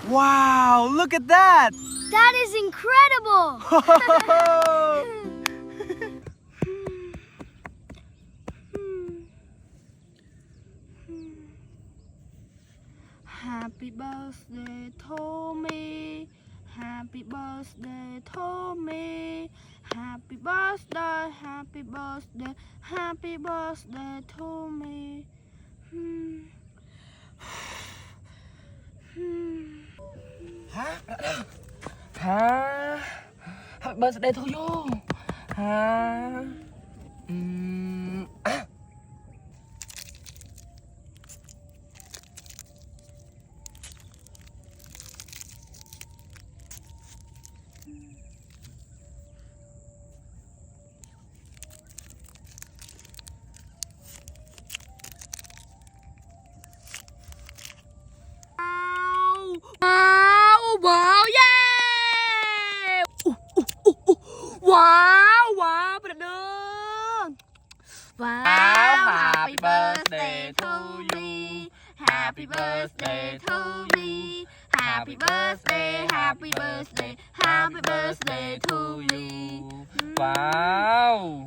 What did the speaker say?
Wow, look at that! That is incredible! Happy birthday to me. Happy birthday to me. Happy birthday, happy birthday, happy birthday to me. Hả? Happy birthday to you. Hả? Wow, yeah! Wow, bener. Wow, happy birthday to you. Happy birthday to me. Happy birthday, happy birthday, happy birthday to you. Wow.